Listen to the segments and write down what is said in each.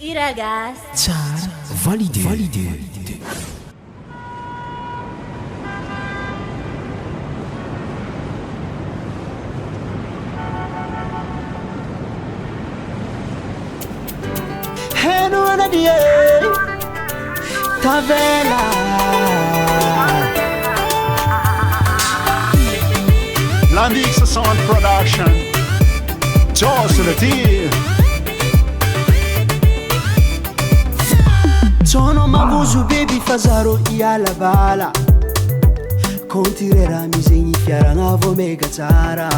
I ragazzi. Tsara validé. Henuna die Tavela Landix Sound Production Jocelyn Sono mabuzu baby fazaro iala bala Kontirera mizegny fiaragna vo mega tsara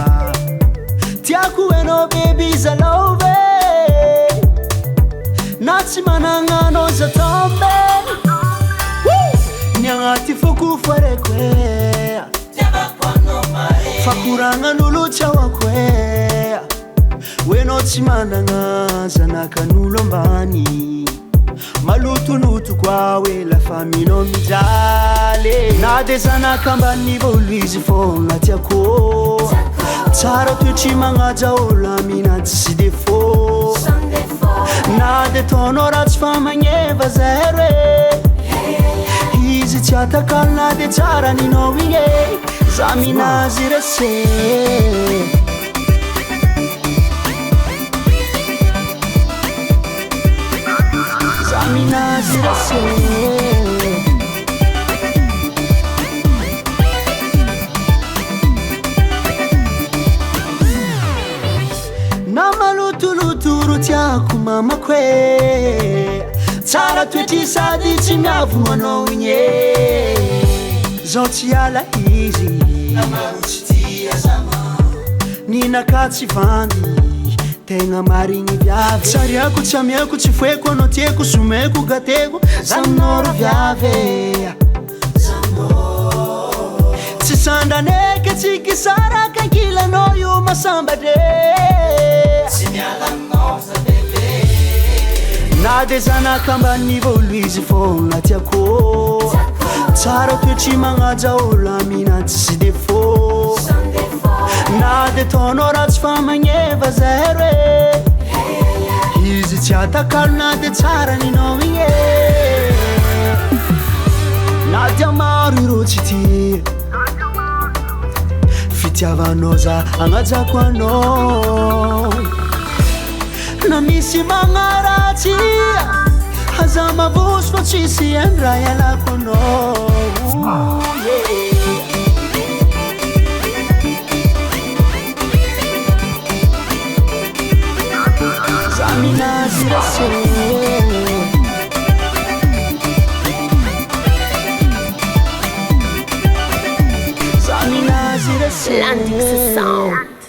Tiako eno baby zalove Na tsy managna anao za tombe Ny agnaty foko fareko e Fakoragnan'olo tsaoako e Oenao tsy managna zanakan'olo ambany Malotoloto kwa we la faminao mijaly Na de zanaka ambany volo izy fogna tiako Tsara toetry magnaja olo aminady sy défaut Na de taonao ratsy fa magneva zay roe Izy tsy atakalo na de tsara ninao igny e Za minazy rese Za minazy rese Na malotolotoro tiako mamako e Tsara toetry sady tsy miavogno anao igny e Zao tsy ala izy Namarotsy tia zama Ninaka tsy vandy Tegna marigny viavy Tsariako tsy amiako tsy foeko anao tieko Someko gateko Zaminao ro viavy Tsy sandraneky tsy kisaraka Ankilanao io masambadre Na de zanaka ambany volo izy fogna tiako Tsara toetry magnaja olo aminady sy défaut Na de taonao ratsy fa magneva zay roe Izy tsy atakalo na de tsara ninao igny e Na dia maro irô tsy tia Fitiavanao za agnajako anao Na misy magnaratsy Aza mavosy fa tsisy andray alako anao Za minazy rese Za minazy rese Landix Sound.